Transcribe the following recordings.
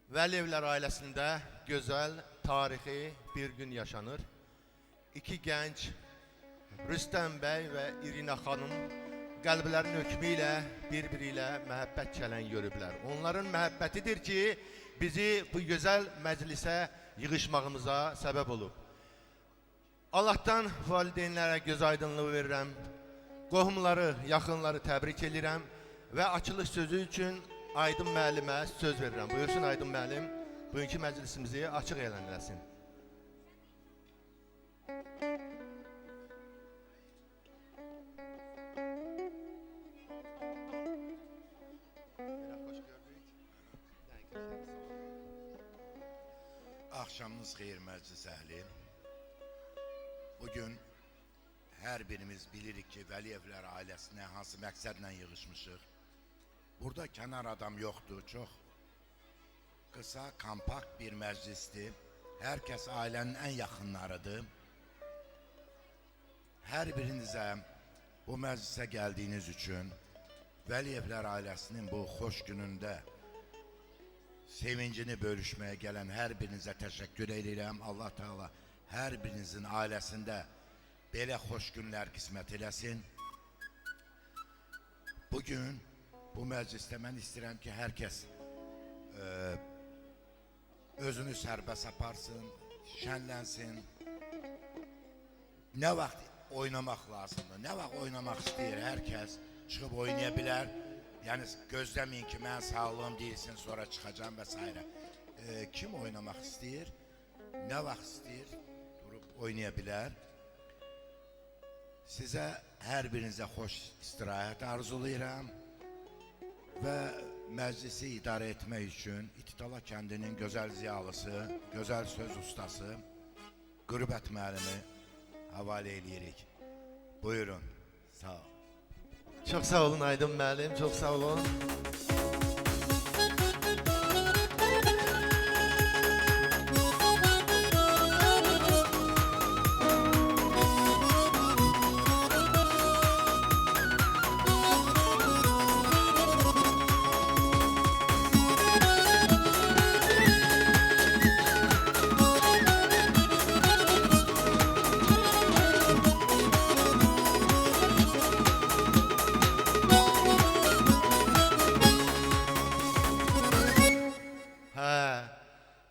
Vəliyevlər ailəsində gözəl, tarixi bir gün yaşanır. İki gənc, Rüstəm bəy və İrina xanım qəlblərinin hökmü ilə bir-biri ilə məhəbbət kələn görüblər. Onların məhəbbətidir ki, bizi bu gözəl məclisə yığışmağımıza səbəb olub. Allah'tan valideynlərə göz aydınlığı verirəm, qohumları, yaxınları təbrik edirəm və açılış sözü üçün Aydın müəllimə söz verirəm. Buyursun Aydın müəllim, bugünkü məclisimizi açıq elan eləsin. Axşamınız xeyir məclis əhli. Bugün hər birimiz bilirik ki, Vəliyevlər ailəsinə hansı məqsədlə yığışmışıq. Burada kənar adam yoxdur, çox qısa, kompakt bir məclisdir. Hər kəs ailənin ən yaxınlarıdır. Hər birinizə bu məclisə gəldiyiniz üçün, Vəliyevlər ailəsinin bu xoş günündə sevincini bölüşməyə gələn hər birinizə təşəkkür edirəm. Allah Teala hər birinizin ailəsində belə xoş günlər qismət eləsin. Bugün bu məclisdə mən istəyirəm ki, hər kəs özünü sərbəst aparsın, şənlənsin. Nə vaxt oynamaq lazımdır, nə vaxt oynamaq istəyir, hər kəs çıxıb oynaya bilər. Yəni gözləməyin ki, mən sağlığım deyilsin, sonra çıxacağım və s. Kim oynamaq istəyir, nə vaxt istəyir, durub oynaya bilər. Sizə hər birinizə xoş istirahət arzulayıram və məclisi idarə etmək üçün İtidala kəndinin gözəl ziyalısı, gözəl söz ustası Qürbət müəllimi havalə eləyirik. Buyurun, sağ ol. Çok sağ olun Aydın müəllim, çok sağ olun.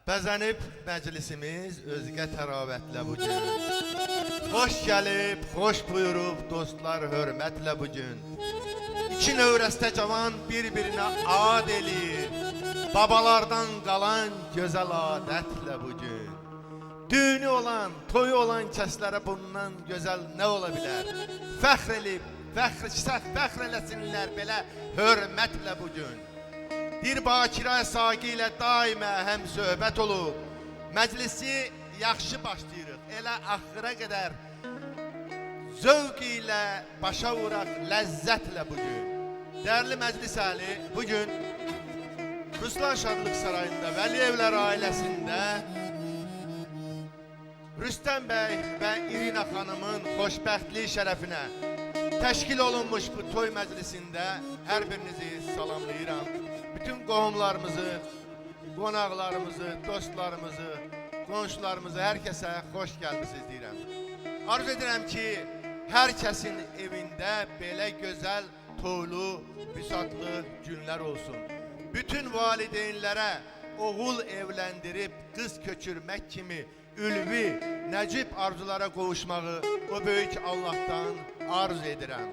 Bəzənib məclisimiz özgə təravətlə bugün. Xoş gəlib, xoş buyurub dostlar hörmətlə bugün. İki növrəstə cavan bir-birinə ad eləyir, babalardan qalan gözəl adətlə bugün. Düğünü olan, toyu olan kəslərə bundan gözəl nə ola bilər? Fəxr elib, fəxr eləsinlər belə hörmətlə bugün. Bir bakirə saqi ilə daimə həm söhbət olub. Məclisi yaxşı başlayırıq, elə axıra qədər zövq ilə başa vuraq ləzzətlə bugün. Dəyərli məclis əhli, bugün Ruslan Şadlıq Sarayında Vəliyevlər ailəsində Rüstəm bəy və İrina xanımın xoşbəxtliyi şərəfinə təşkil olunmuş bu toy məclisində hər birinizi salamlayıram. Bütün qohumlarımızı, qonaqlarımızı, dostlarımızı, qonşularımızı, hər kəsə xoş gəlmisiniz deyirəm. Arzu edirəm ki, hər kəsin evində belə gözəl, toylu, büsatlı günlər olsun. Bütün valideynlərə oğul evləndirib qız köçürmək kimi ülvi, nəcib arzulara qovuşmağı o böyük Allah'tan arzu edirəm.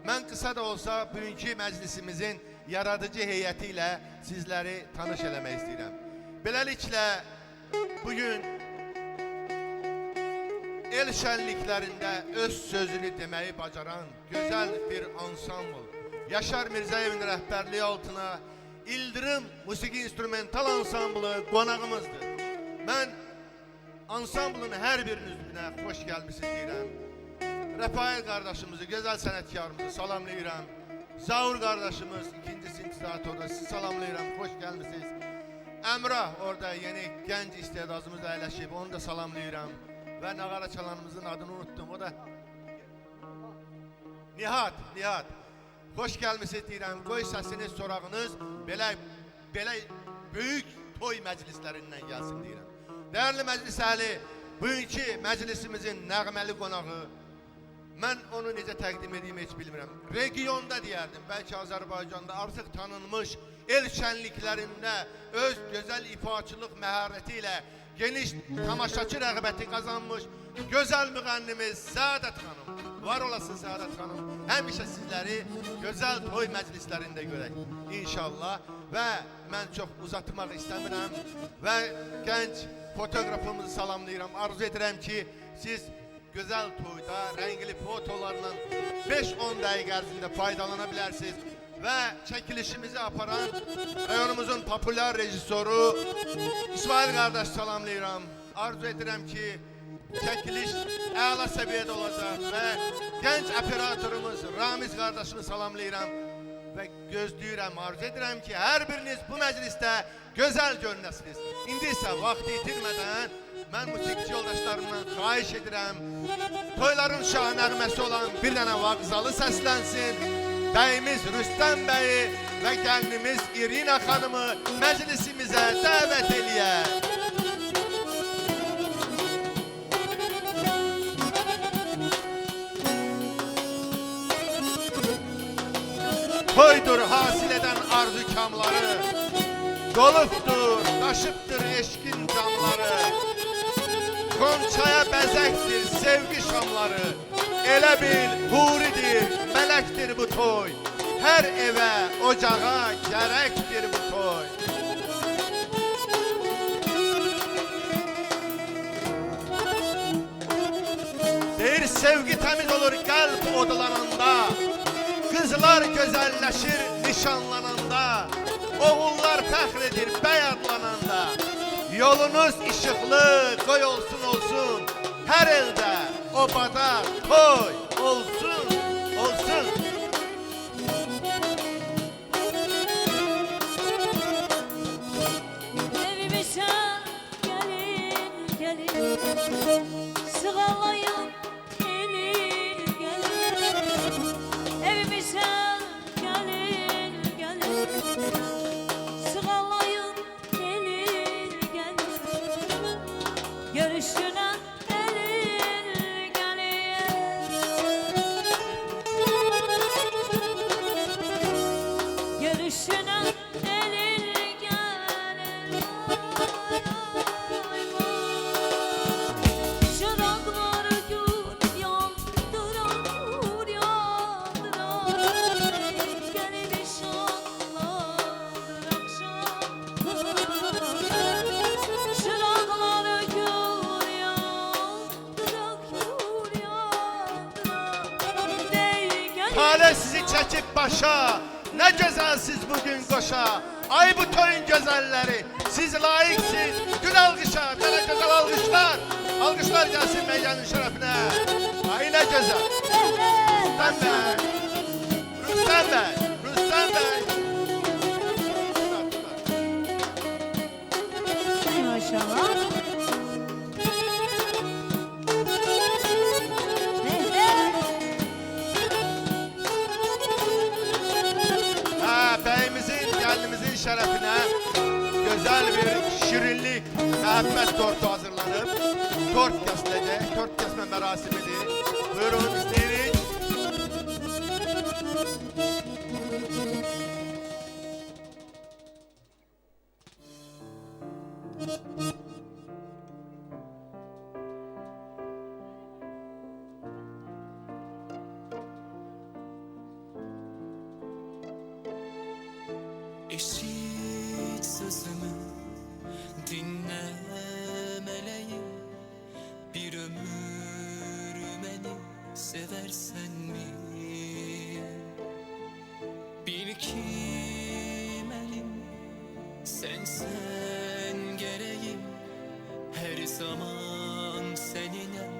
Mən qısa da olsa bugünkü məclisimizin yaradıcı heyəti ilə sizləri tanış eləmək istəyirəm. Beləliklə, bugün el şənliklərində öz sözünü deməyi bacaran gözəl bir ansambl, Yaşar Mirzəyevin rəhbərliyi altına İldırım Musiqi İnstrumental Ansamblı qonağımızdır. Mən ansamblın hər birinizə xoş gəlmisiniz deyirəm. Rəfail qardaşımızı, gözəl sənətkarımızı salamlayıram. Zaur qardaşımız, ikinci sintizatorda sizi salamlayıram, xoş gəlmisiniz. Əmrah orada yeni gənc istedadımız əyləşib, onu da salamlayıram. Və nağara çalanımızın adını unuttum, o da Nihat. Xoş gəlmisiniz deyirəm, qoy səsiniz, sorağınız belə belə böyük toy məclislərindən gəlsin deyirəm. Dəyərli məclis əhli, bugünkü məclisimizin nəğməli qonağı, mən onu necə təqdim edeyim heç bilmirəm. Regionda deyərdim, bəlkə Azərbaycanda artıq tanınmış el şənliklərində öz gözəl ifaçılıq məharəti ilə geniş tamaşaçı rəğbəti qazanmış gözəl müğənnimiz Səadət xanım. Var olasın Səadət xanım. Həmişə sizləri gözəl toy məclislərində görək inşallah. Və mən çox uzatmaq istəmirəm və gənc fotoğrafımızı salamlayıram. Arzu edirəm ki, siz gözəl toyda rəngli fotolarla 5-10 dəqiqə ərzində faydalana bilərsiniz. Və çəkilişimizi aparan rayonumuzun populyar rejissoru İsmail qardaş salamlayıram. Arzu edirəm ki, çəkiliş əla səviyyədə olacaq və gənc operatorumuz Ramiz qardaşını salamlayıram. Və gözləyirəm, arzu edirəm ki, hər biriniz bu məclisdə gözəl görünəsiniz. İndi isə vaxtı itirmədən mən musiqiçi yoldaşlarımdan xahiş edirəm, toyların şah nəğməsi olan bir dənə vağzalı səslənsin. Bəyimiz Rüstəm bəyi və gəlinimiz İrina xanımı məclisimizə dəvət eləyək. Toydur hasil eden arzu kamları, dolupdur, taşıptır eşkin camları. Gonçaya bezektir sevgi şamları, elə bil huridir, melektir bu toy. Her eve, ocağa gerektir bu toy. Deyir sevgi temiz olur kalp odalananda. Kızlar güzelleşir nişanlananda, oğullar fəxr edir bəy adlananda. Yolunuz işıqlı, qoy olsun olsun, hər elde obada toy olsun olsun. Evimizə gəlin, gəlin, sığalayın gelin, gelin. Evimizə gəlin, gəlin, sığalayın gelin, gelin. Görüşünə gelin, gelin. Görüşünə gelin, gelin. Çıraqlar gün yandıran, yandıran. Gəlib işanlar axşam. Çıraqlar gün yandıran, yandıran. Dey gəlin. Tale sizi çekip başa, ne güzelsiz bugün koşa. Ay bu toyun güzelleri, siz layıksınız. Gül alkışa, böyle güzel alkışlar. Alkışlar gelsin meydanın şerefine. Ay ne güzel. Rüstem Bey, Rüstem Bey, Rüstem Bey. Maşallah. Ha, beyimizin, gelinimizin şerefine güzel bir şirinlik, muhabbet tortu hazırlanıp tort kesilecek. Tort kesme merasimidir. Buyurun isteyirik. Eşit sözümü dinle meleğim, bir ömür beni seversen mi? Bil ki benim sen gereğim, her zaman seninle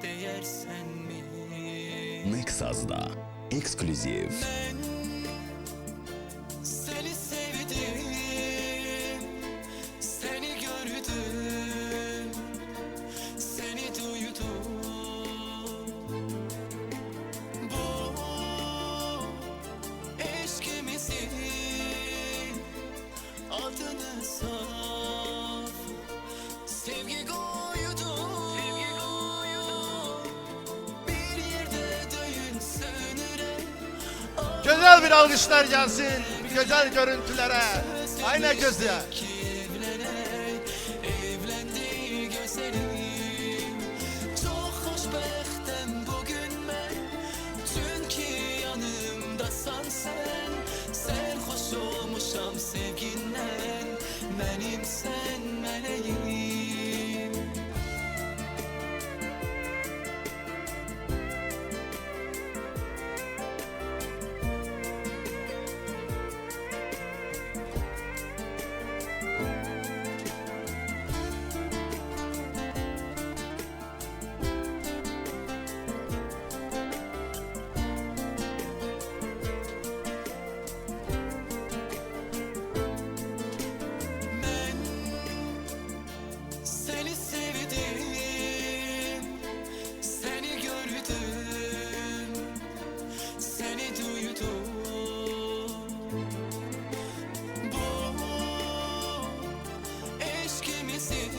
değersen mi? Nexas'da ekskluziv. Ben seni sevdim, seni gördüm, seni duydum. Bu eşkimizin saf sevgi koydum. Bir yerde döyün sönüre. Güzel bir alkışlar gelsin bu güzel görüntülere. Aynen güzel. Evlendi gözlerim. Çok hoşbəxtəm bugün mən. Çünkü yanımdasan sen. Sərxoş olmuşam sevgindən. Mənim sən mələyim. Ben seni sevdim, seni gördüm, seni duydum. Bu eşkimizin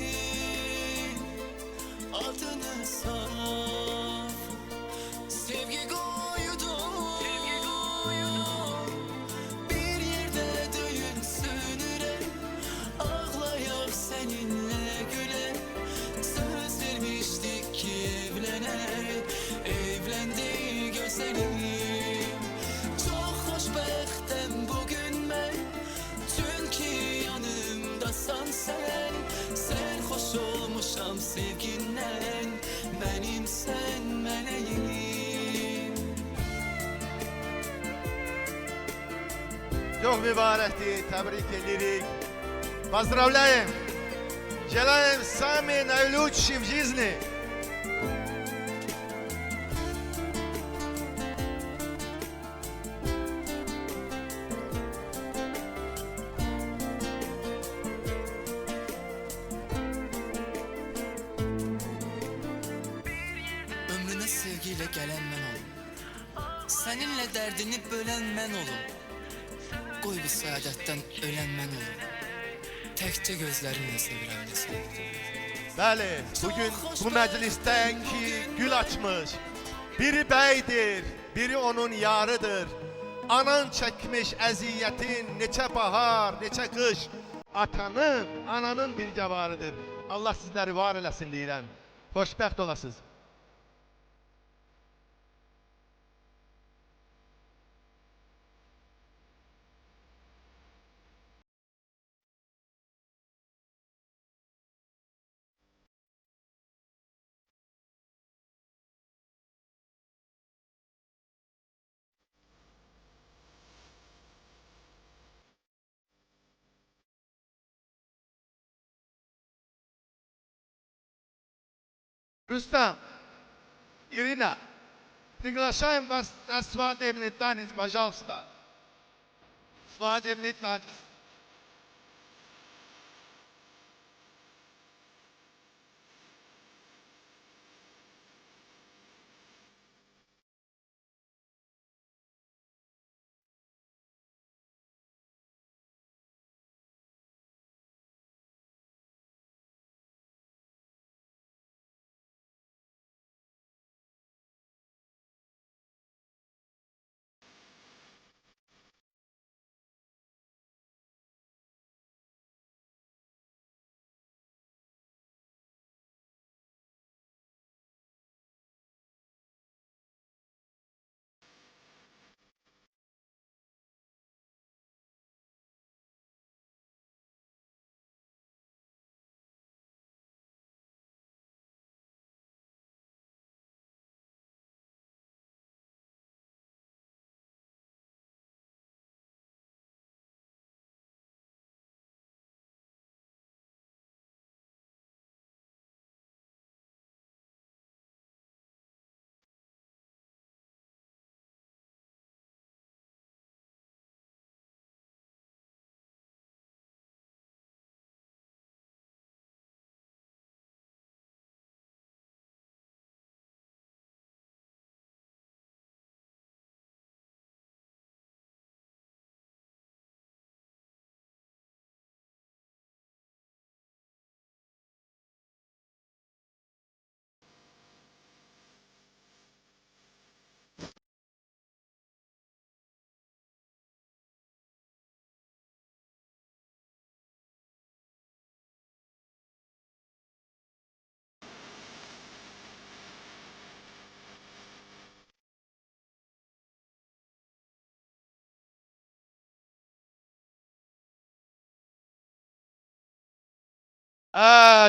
adını saf sevgi koydum. Bir yerde döyün sönüre. Ağlayak seninle güle. Söz vermiştik ki evlenek. Evlendi gözlerim. Çok hoşbəxtəm bugün mən. Çünkü yanımdasan sen. Sərxoş olmuşam sevgindən. Mənim sən mələyim. Çok mübarekti, tebrik edirik. Поздравляем! Желаем самые наилучшие в жизни. Ömrüne sevgiyle gelen ben olum. Seninle derdini bölen ben olum. Qoy bu saadətdən ölən mən olum. Təkcə gözlərimlə sevirəm desən. Bəli, bugün bu məclisdən ki gül açmış. Biri bəydir, biri onun yarıdır. Anan çəkmiş əziyyətin neçə bahar, neçə qış. Atanın, ananın bir cəvarıdır. Allah sizləri var eləsin deyirəm. Xoşbəxt olasınız. Рустам, Ирина, приглашаем вас на свадебный танец, пожалуйста. Свадебный танец.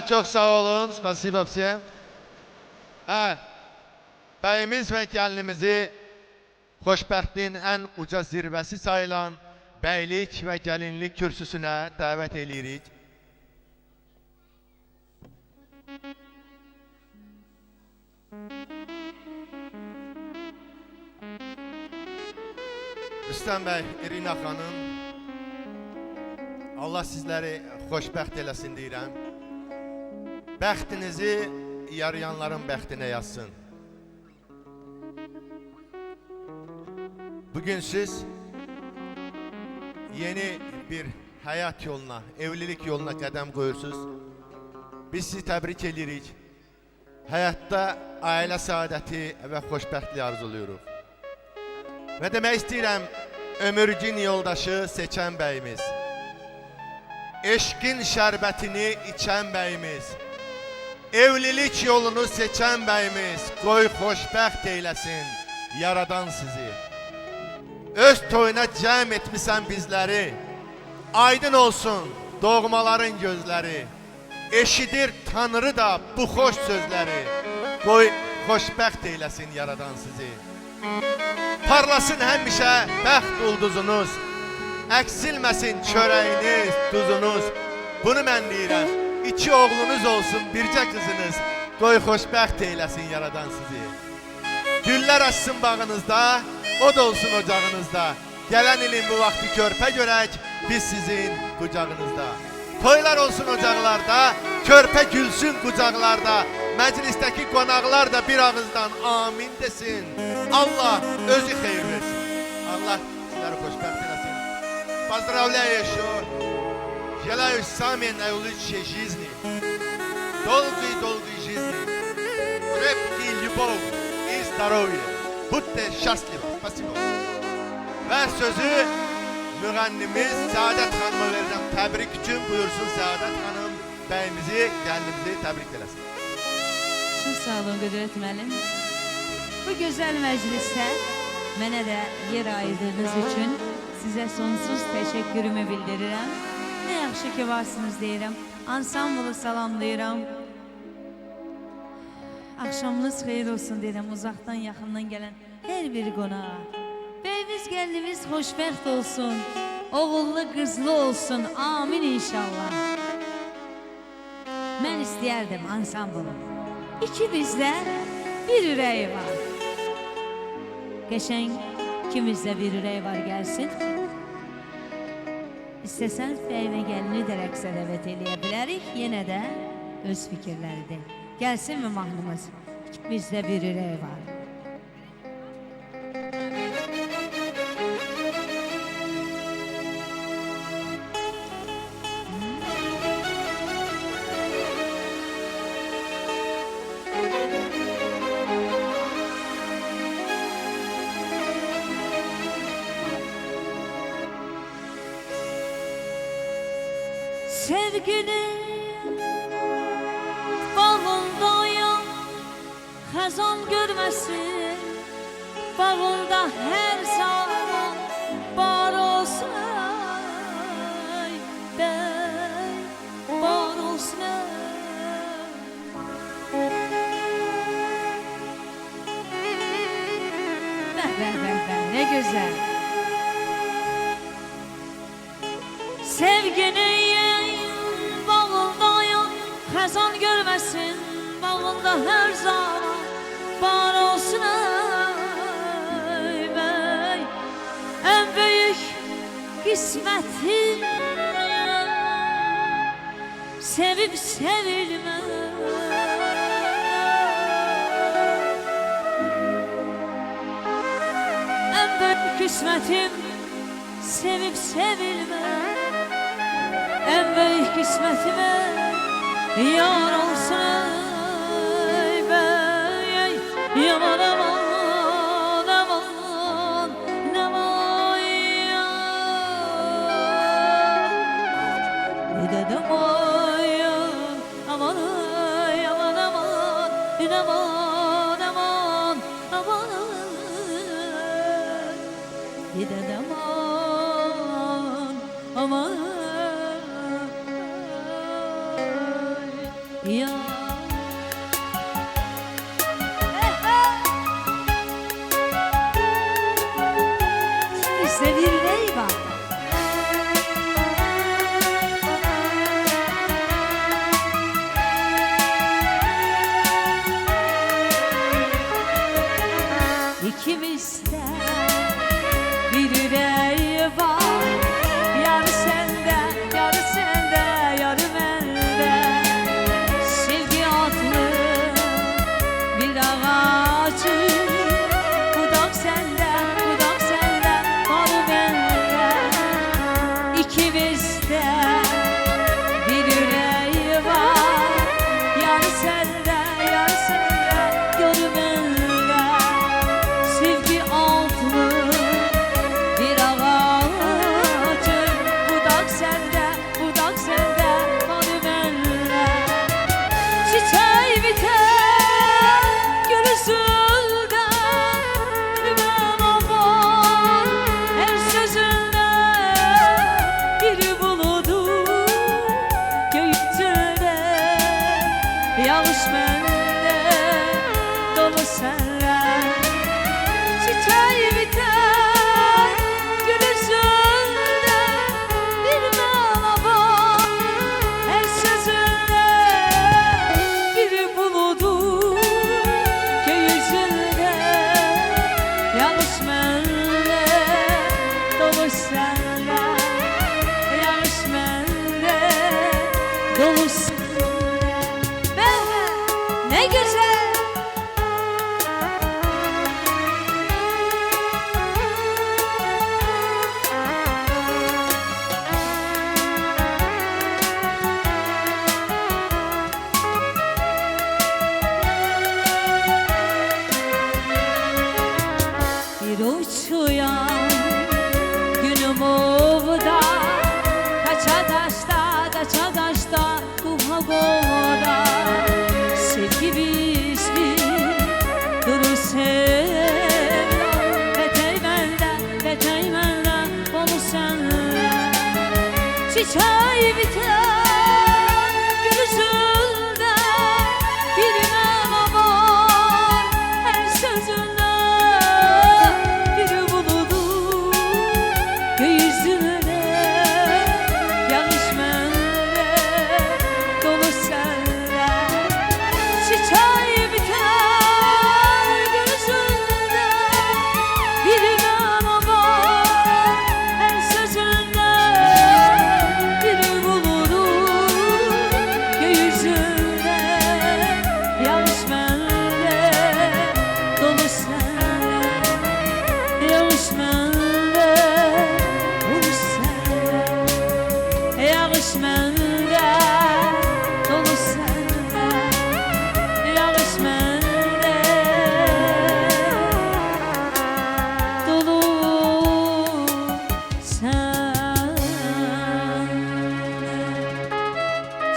Çok sağ olun. Spasibo всем. Bəyimiz və gəlinimizi xoşbəxtliyin ən uca zirvəsi sayılan bəylik və gəlinlik kürsüsünə dəvət edirik. Rüstəm bəy, İrina xanım, Allah sizləri xoşbəxt eləsin deyirəm. Bəxtinizi yarayanların bəxtinə yazsın. Bugün siz yeni bir həyat yoluna, evlilik yoluna qədəm qoyursunuz. Biz sizi təbrik edirik. Həyatda ailə saadəti və xoşbəxtliyi arzuluyoruz. Və demək istəyirəm, ömürgün yoldaşı seçən bəyimiz, eşqin şərbətini içən bəyimiz, evlilik yolunu seçən bəyimiz, qoy xoşbəxt eyləsin yaradan sizi. Öz toyuna cəm etmisən bizləri, aydın olsun doğmaların gözləri, eşidir Tanrı da bu xoş sözləri, qoy xoşbəxt eyləsin yaradan sizi. Parlasın həmişə bəxt ulduzunuz, əksilməsin çörəyiniz, duzunuz. Bunu mən deyirəm, 2 oğlunuz olsun, bircə qızınız, qoy xoşbəxt eyləsin yaradan sizi. Güllər açsın bağınızda, o da olsun ocağınızda. Gələn ilin bu vaxtı körpə görək, biz sizin qucağınızda. Toylar olsun ocaqlarda, körpə gülsün qucaqlarda. Məclisdəki qonaqlar da bir ağızdan amin desin. Allah özü xeyir versin. Allah sizləri xoşbəxt eləsin. Поздравляю еще. Желаю самой наилучшей жизни. Долгой жизни. Крепкой любовь и здоровья. Будьте счастливы. Спасибо. Və sözü müğənnimiz Səadət xanıma verirəm. Təbrik üçün buyursun Səadət xanım. Bəyimizi, gəlinimizi təbrik eləsin. Çox sağ olun Qüdrət müəllim. Bu gözəl məclisdə mənə də yer ayırdığınız üçün sizə sonsuz təşəkkürümü bildirirəm. Nə yaxşı ki varsınız deyirəm. Ansamblı salamlayıram. Axşamınız xeyir olsun deyirəm uzaqdan yaxından gələn hər bir qonağa. Bəyimiz gəlinimiz xoşbəxt olsun. Oğullu qızlı olsun. Amin inşallah. Mən istəyərdim ansamblı. İkimizdə bir ürəyi var. Qəşəng ikimizdə bir ürəyi var gəlsin. İstəsən bəy və gəlini də rəqsə dəvət eləyə bilərik. Yenə də öz fikirləridir. Gəlsin mi mahnımız? İkimizdə bir ürəyi var. Sevginin bağındayım, xəzan görməsin, bağında hər zaman bar olsun, bəy, bar olsun. Bəh, nə gözəl. Sevginin bağındayım, xəzan görməsin, bağında hər zaman bar olsun ey bəy. Ən böyük qismətim sevib sevilmək. Ən böyük qismətim sevib sevilmək. Ən böyük qismətimə yar olsun ey bəy. Yaman aman, aman, aman ya. Ne dedim ay aman, aman, aman, aman, aman, aman. Ne dedim aman, aman. Ya İşte bir ney var. İkimizde bir yüreği var. Yarı sende, yarı sende, yarı bende. Sevgi adlı bir ağacı. Budak sende, budak sende, balı bende. İkimizde bir yüreği var. Yarı sende, yarı sende, yarı bende. Sevgi altlı bir ağacı. Budak sende, budak sende, balı bende. Çiçeği biter gülüsünde. Bilmem aman her sözünde. Bir buludu göğütünde. Yağış bende, dolu senler. Çiçeği biter gülüsünde. Bilmem aman her sözünde. Bir buludu göğüsünde. Yağış bende, dolu senler. Yağış bende, dolu senler. Bende ne güzel. Bir uçuyan günüm ovda. Kaça taşta, kaça taşta, kuha kovda. Sevgi bizli durur sevda. Betey benden, onu senle. Çiçeği biter gülüsünde. Bilmem aman her sözünde. Bir buludu göğüsünde. Yağış bende, dolu senle. Çiçeği biter gülüsünde. Bilmem aman her sözünde. Bir buludu göğüsünde. Yağış bende, dolu senle. Yağış bende, dolu senle. Yağış bende, dolu senle. Yağış bende, dolu senle.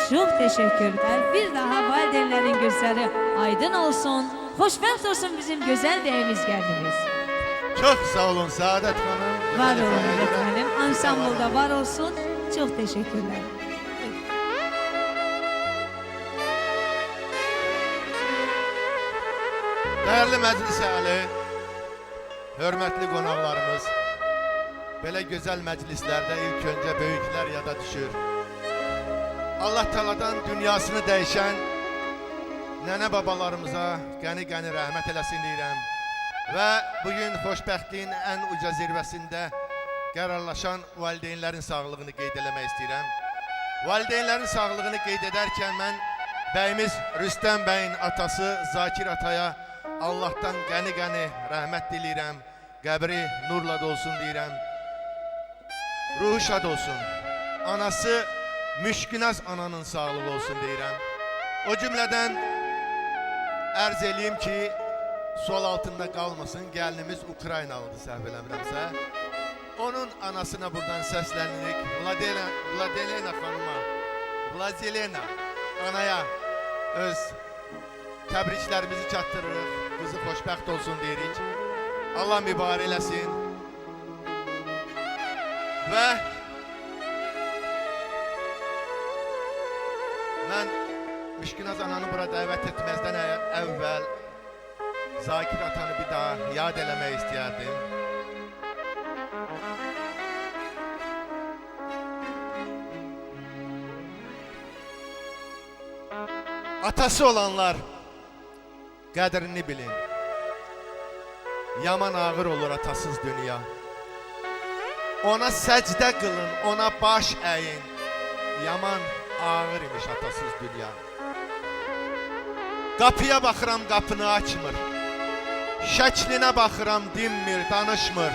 Çok teşekkürler. Bir daha valideynlerin gözleri aydın olsun. Hoşbəxt olsun bizim güzel bir evimiz geldiniz. Çok sağ olun Saadet Hanım. Var Güzel olun efendim. efendim. Ansambulda var olsun. Çok teşekkürler. Değerli məclis əhli, hörmətli qonaqlarımız, belə gözəl məclislərdə ilk öncə böyüklər yada düşür. Allah Teala'dan dünyasını dəyişən nənə babalarımıza qəni-qəni rəhmət eləsin deyirəm. Və bugün xoşbəxtliyin ən uca zirvəsində qərarlaşan valideynlərin sağlığını qeyd eləmək istəyirəm. Valideynlərin sağlığını qeyd edərkən mən bəyimiz Rüstəm bəyin atası Zakir ataya Allah'tan qəni-qəni rəhmət diləyirəm. Qəbri nurla dolsun deyirəm. Ruhu şad olsun. Anası Müşkünaz ananın sağlığı olsun deyirəm. O cümlədən ərz eləyim ki, sol altında qalmasın. Gəlinimiz Ukraynalıdır səhv eləmirəmsə. Onun anasına buradan səslənirik. Vladilena xanıma, Vladilena anaya öz təbriklərimizi çatdırırıq. Qızı xoşbəxt olsun deyirik. Allah mübarək eləsin. Və mən Müşkinaz ananı bura dəvət etməzdən əvvəl Zakir atanı bir daha yad eləmək istəyərdim. Atası olanlar qədrini bilin. Yaman ağır olur atasız dünya. Ona səcdə qılın, ona baş əyin. Yaman ağır imiş atasız dünya. Qapıya baxıram, qapını açmır. Şəklinə baxıram, dinmir, danışmır.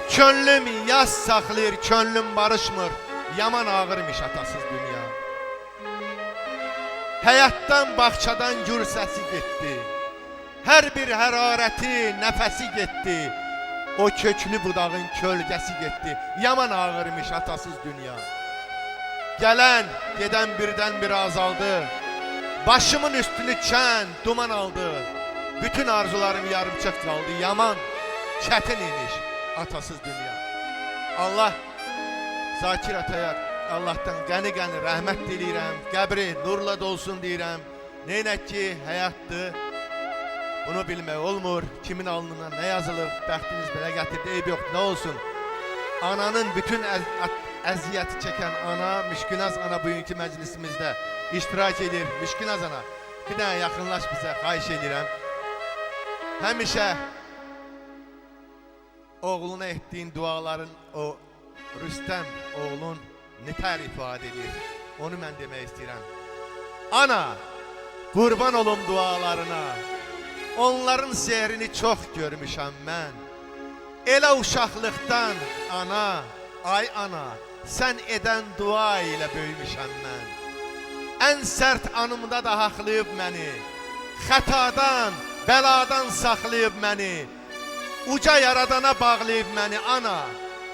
Könlüm yas saxlayır, könlüm barışmır. Yaman ağır imiş atasız dünya. Həyatdan, bağçadan gür səsi getdi. Hər bir hərarəti, nəfəsi getdi. O köklü budağın kölgəsi getdi. Yaman ağır imiş atasız dünya. Gələn, gedən birdən bir azaldı. Başımın üstünü çən, duman aldı. Bütün arzularım yarımçıq qaldı. Yaman, çətin imiş atasız dünya. Allah Zakir ataya Allah'tan qəni-qəni rəhmət diləyirəm. Qəbri nurla dolsun deyirəm. Neynək ki, həyatdır. Bunu bilmək olmur. Kimin alnına nə yazılır? Bəxtiniz belə gətirdi. Eyb yox, nə olsun? Ananın bütün əziyyəti çəkən ana, Müşkinaz ana bugünkü məclisimizdə iştirak edir. Müşkinaz ana, bir dənə yaxınlaş bizə, xahiş edirəm. Həmişə oğluna etdiyin duaların o Rüstəm oğlun nətər ifadə edir. Onu mən demək istəyirəm. Ana, qurban olum dualarına. Onların seyrini çox görmüşəm mən. Elə uşaqlıqdan ana, ay ana, sən edən dua ilə böyümüşəm mən. Ən sərt anımda da haqlayıb məni. Xətadan, bəladan saxlayıb məni. Uca yaradana bağlayıb məni ana.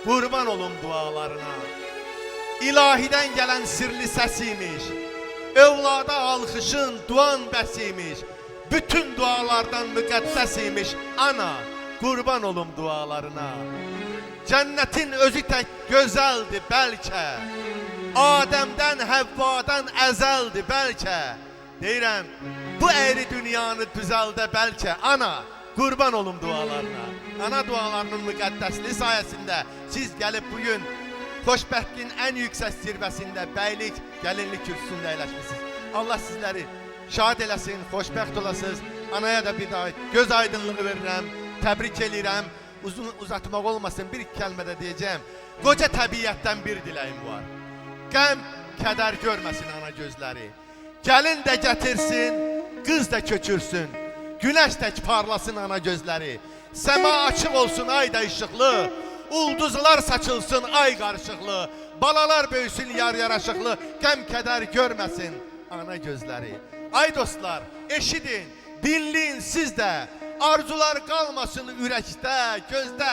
Qurban olum dualarına. İlahidən gələn sirli səsiymiş. Övlada alxışın duan bəsiymiş. Bütün dualardan müqəddəsiymiş ana. Qurban olum dualarına. Cənnətin özü tək gözəldir bəlkə. Adəmdən, Həvvadan əzəldir bəlkə. Deyirəm, bu əyri dünyanı düzəldə bəlkə ana. Qurban olum dualarına. Ana dualarının müqəddəsliyi sayəsində siz gəlib bugün xoşbəxtliyin ən yüksək zirvəsində bəylik, gəlinlik kürsüsündə əyləşmişsiniz. Allah sizləri şad eləsin, xoşbəxt olasınız. Anaya da bir daha göz aydınlığı verirəm, təbrik eləyirəm. Uzun uzatmaq olmasın, bir kəlmədə deyəcəm. Qoca təbiyyətdən bir diləyim var. Qəm, kədər görməsin ana gözləri. Gəlin də gətirsin, qız da köçürsün. Günəş tək parlasın ana gözləri. Səma açıq olsun ay da işıqlı. Ulduzlar saçılsın ay qarışıqlı. Balalar böyüsün yar yaraşıqlı. Qəm kədər görməsin ana gözləri. Ay dostlar, eşidin, dinləyin siz də. Arzular qalmasın ürəkdə, gözdə.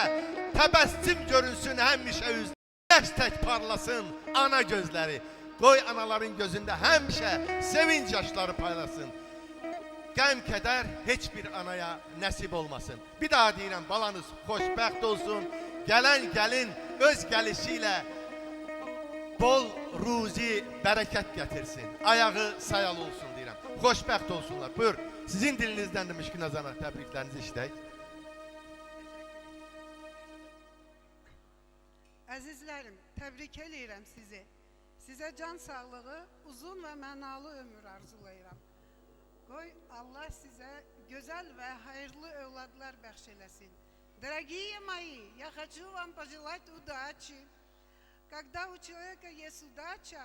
Təbəssüm görünsün həmişə üzdə. Günəş tək parlasın ana gözləri. Qoy anaların gözündə həmişə sevinç yaşları paylasın. Qəm kədər heç bir anaya nəsib olmasın. Bir daha deyirəm, balanız xoşbəxt olsun. Gələn gəlin öz gəlişi ilə bol ruzi, bərəkət gətirsin. Ayağı sayal olsun deyirəm. Xoşbəxt olsunlar. Buyur, sizin dilinizdən də Müşkinaz ana təbriklərinizi işlək. Əzizlərim, təbrik eləyirəm sizi. Sizə can sağlığı, uzun və mənalı ömür arzulayıram. Qoy Allah sizə gözəl və hayırlı övladlar bəxş eləsin. Дорогие мои, я хочу вам пожелать удачи. Когда у человека есть удача,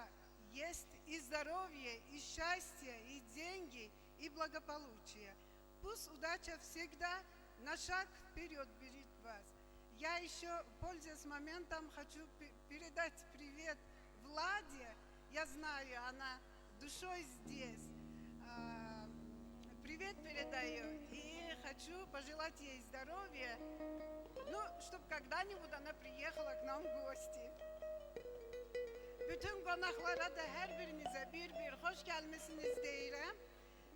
есть и здоровье, и счастье, и деньги, и благополучие. Пусть удача всегда на шаг вперед берет вас. Я еще, пользуясь моментом, хочу передать привет Владе. Я знаю, она душой здесь. Привет передаю и хочу пожелать ей здоровья, ну, чтобы когда-нибудь она приехала к нам в gости. Bütün qonaqlara da hər birinizə bir xoş gəlmisiniz deyirəm.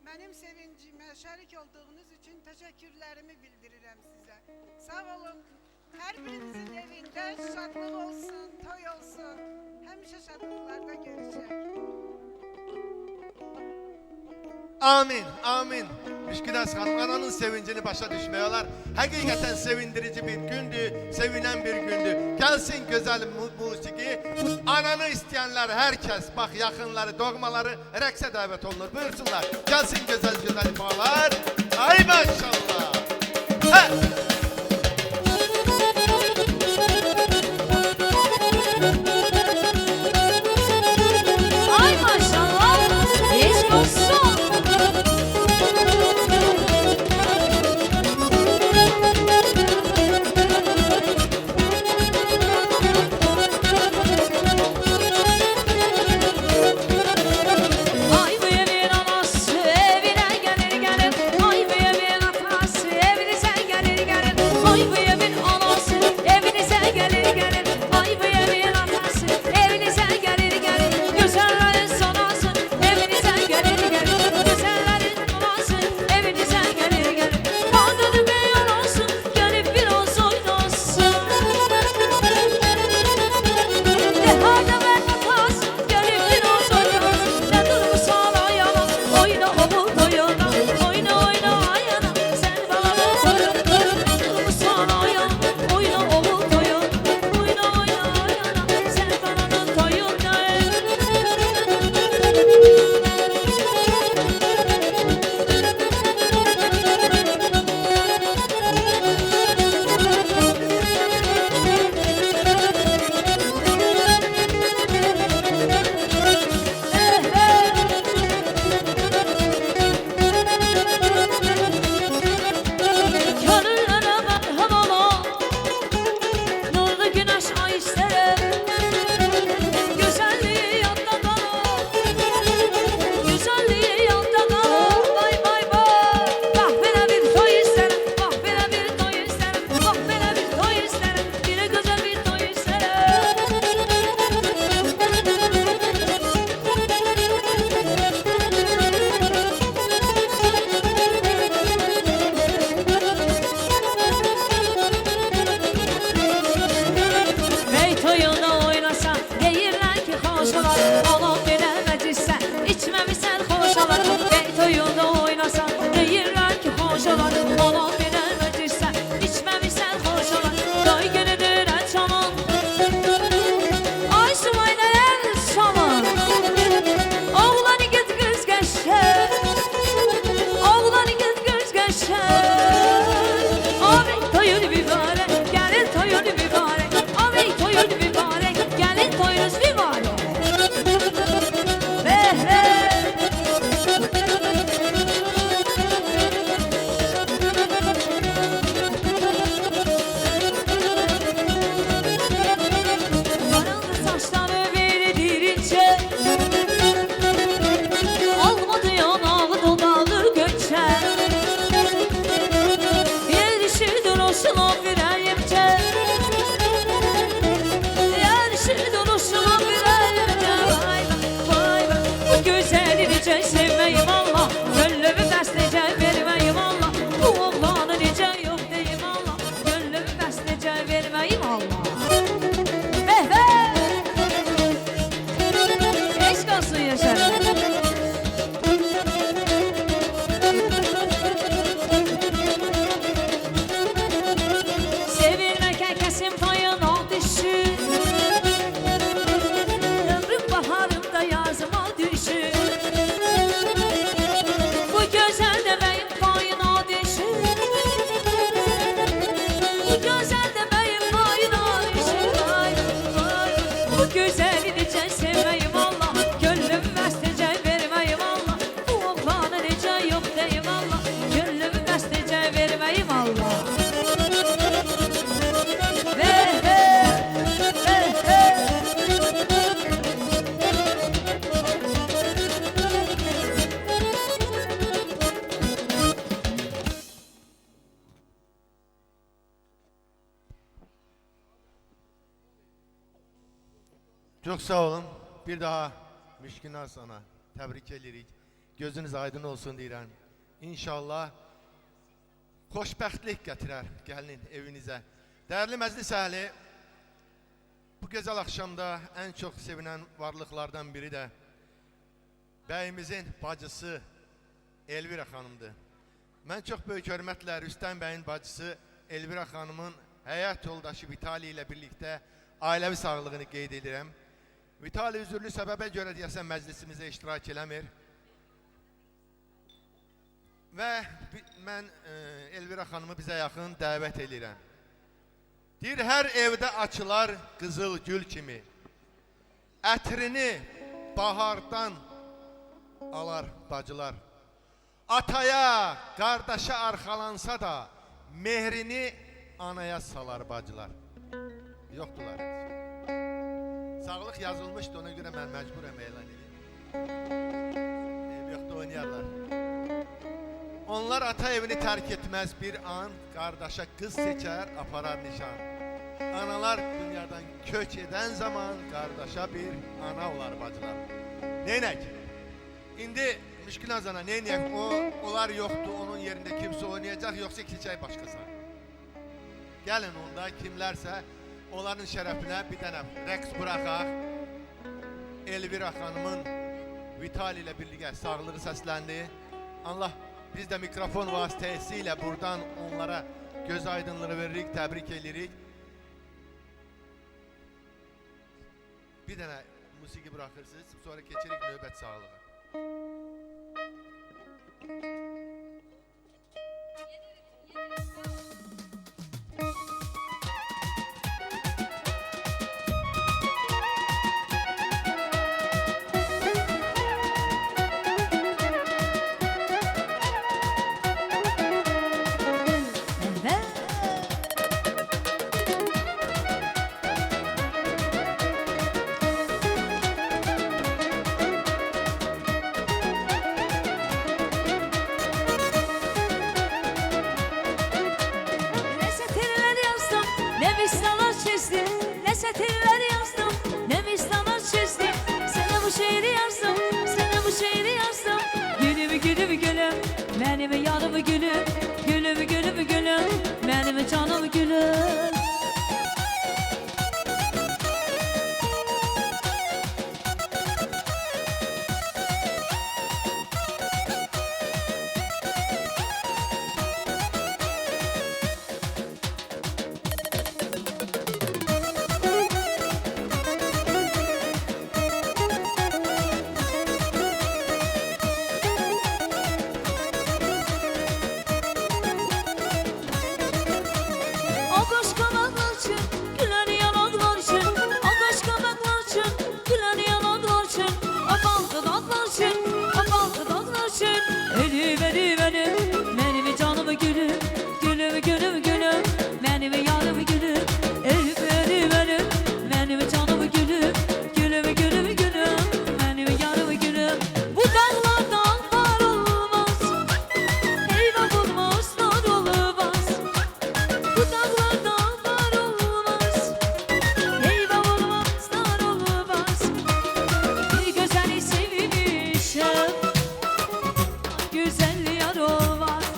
Mənim sevincimə şərik olduğunuz üçün təşəkkürlərimi bildirirəm sizə. Sağ olun. Hər birinizin evində şadlıq olsun, toy olsun. Həmişə şadlıqlarda görüşək. Amin, amin. Müşkinas hanım, ananın sevincini başa düşmüyorlar. Hakikaten sevindirici bir gündü, sevinen bir gündü. Gelsin güzel musiki. Ananı isteyenler herkes, bak yakınları, doğmaları rekse davet olunur. Buyursunlar. Gelsin güzel güzel bağlar. Ay maşallah. He. Ay maşallah. Eşk olsun. Ay bu evin anası evine gelir gelir. Ay bu evin atası evinize gelir gelir. Ay bu evin anası evinize gelir gelir. Ay bu evin atası evinize gelir gelir. Güzellerin sonası evinize gelir gelir. Güzellerin sonası evinize gelir gelir. Kadını beyan olsun gelip biraz oynasın. Dehada ben atası gelip biraz oynasın. Ne durmuşsan ayağına oyna oğul doyana. Oyna oyna ayağına sen bana koyun. Ne durmuşsan ayağına oyna oğul doyana. Oyna oyna ayağına sen bana koyun. Gönüllere merhem ola, nurlu güneş ay isterim. Güzelliği yanda kala, güzelliği yanda kala. Vay vay vay, bak böyle bir toy isterim, bak böyle bir toy isterim, bak böyle bir toy isterim, bir güzel bir toy isterim. Bey toyunda oynasa deyirlər ki xoş olar. Anam biləməcəksə içməmisən xoş olar. Bey toyunda oynasa deyirlər ki xoş olar. Anam biləməcəksə içməmisən xoş olar. Day günüdür açamın ay sumaylar şamın. Oğlanı git qız qəşər, oğlanı git qız qəşər. Abi toyun mübarək, gəlin toyun mübarək. Abi toyun mübarək, gəlin toyunuz mübarək. Qarıldı saçları veridirince, almadı yanağı dodağı göçer. Yerişi duruşuna virəyimcə, yerişi duruşuna virəyimcə. Vay vay vay, bu gözəli necə sevməyim Allah, gönlümü bəs necə verməyim Allah. Bu oğlanı necə yox deyim Allah, gönlümü bəs necə verməyim Allah. Bəh bəh, eşq olsun yaşarım. Sevilmek herkesin payına düşür. Ömrüm baharımda yazıma düşür. Bu güzel de benim payına düşür. Bu güzel de benim payına düşür. Vay vay, bu güzeli necə sevməyim Allah, gönlüm bəs necə verməyim Allah. Bu oğlanı necə yox deyim Allah, gönlüm bəs necə verməyim Allah. Çok sağ olun. Bir daha Müşkinas sana tebrik edirik. Gözünüz aydın olsun deyirəm. İnşallah xoşbəxtlik gətirər gəlinin evinizə. Değerli məclis əhli, bu gözəl axşamda ən çox sevinən varlıqlardan biri də bəyimizin bacısı Elvira xanımdır. Mən çox böyük hörmətlə Rüstəm bəyin bacısı Elvira xanımın həyat yoldaşı Vitali ilə birlikdə ailəvi sağlığını qeyd edirəm. Vitali üzürlü səbəbə görə deyəsən məclisimizə iştirak eləmir. Və mən Elvira xanımı bizə yaxın dəvət edirəm. Deyir, hər evdə açılar qızıl gül kimi. Ətrini bahardan alar bacılar. Ataya, qardaşa arxalansa da mehrini anaya salar bacılar. Yoxdular. Sağlıq yazılmışdı, ona görə mən məcburəm elan edeyim. Yoxdur, oynayarlar. Onlar ata evini tərk etməz bir an, qardaşa qız seçər, aparar nişan. Analar dünyadan köç edən zaman qardaşa bir ana olar bacılar. Neynək? İndi Müşkül Azana neynək? Onlar yoxdur, onun yerində kimsə oynayacaq, yoxsa keçək başqası. Gəlin onda kimlərsə onların şərəfinə bir dənə rəqs buraxaq. Elvira xanımın Vitali ilə birlikdə sağlığı səsləndi. Allah, biz də mikrofon vasitəsilə buradan onlara göz aydınlığı veririk, təbrik edirik. Bir dənə musiqi buraxırsınız, sonra keçirik növbət sağlığı. Benim yanım gülüm, gülüm gülüm gülüm, benim canım gülüm. Güzel yar olmaz.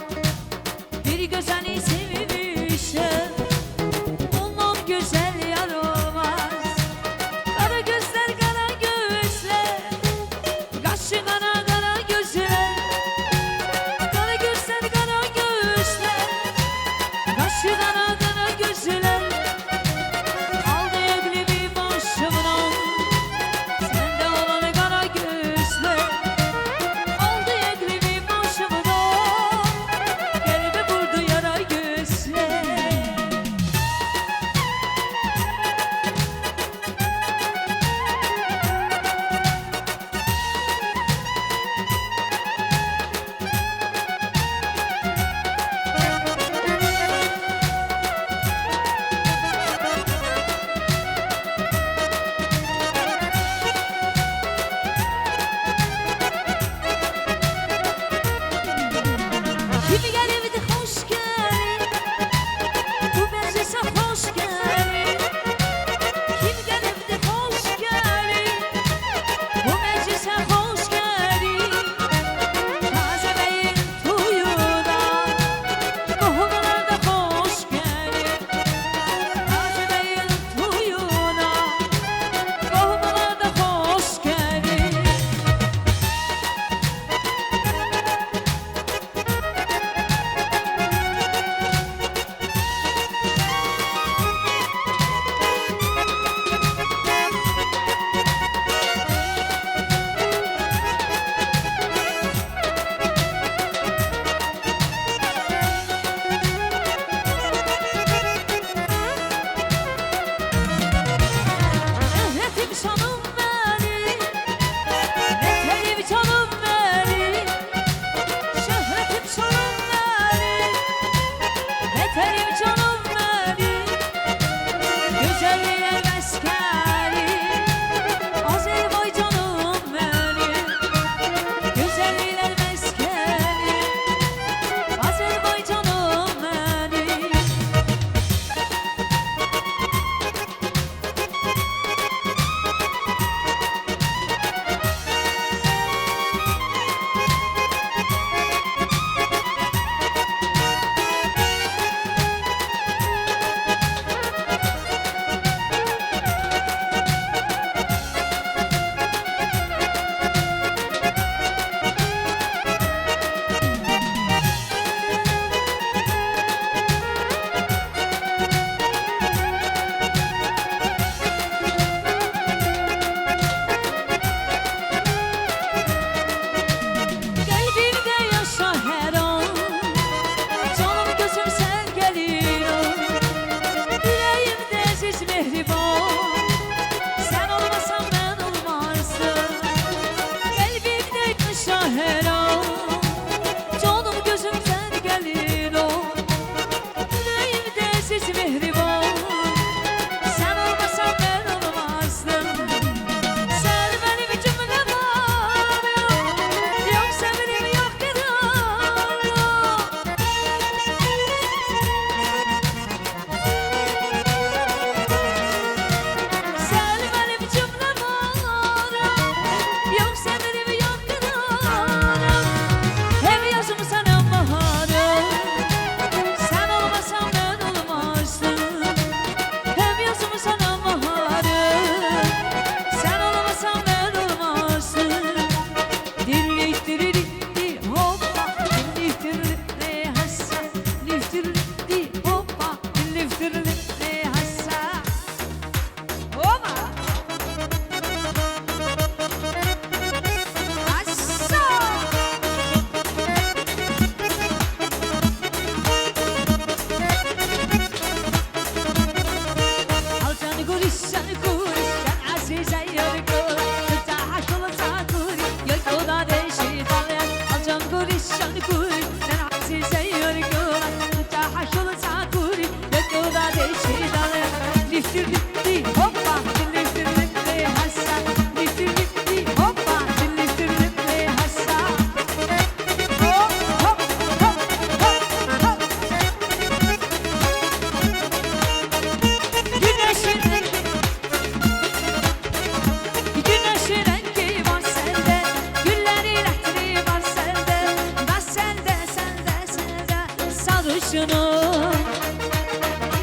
sarışınım.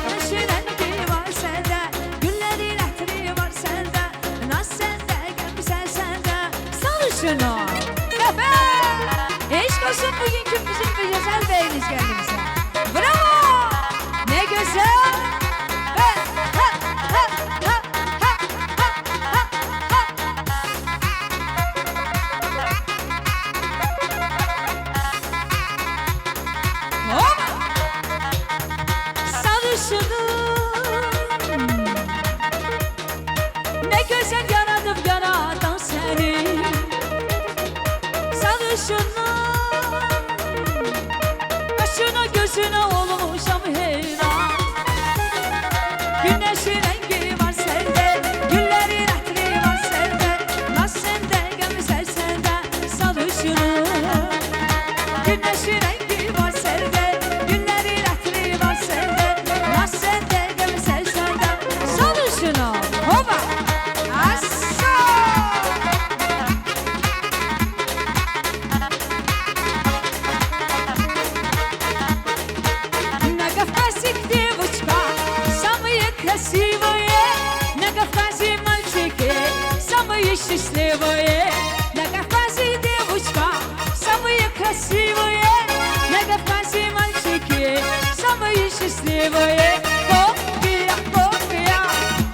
Güneşin rengi var sende, güllerin ətri var sende, naz sende, gəlmisən sende, sarışınım. Tepe! Eşk olsun bugünkü bizim bu güzel beyimiz geldi bize. Bravo! Ne güzel! Ha, ha, ha, ha, ha, ha, ha, ha. Hop! Sarışınım, ne güzel yaradım yaradan seni. Sarışınım, kaşına gözüne olmuşam heyran. Güneşin rengi var sende, güllerin ətri var sende, naz sende, gəmizər sende, sarışınım. Güneşin rengi var sende, güllerin ətri var sende, naz sende, gəmizər sende, sarışınım. Hopa! Assa! На Кавказе девочка, самые красивые, на Кавказе мальчики, самые счастливые. На Кавказе девочка, самые красивые, на Кавказе мальчики, самые счастливые. Гогия, гогия,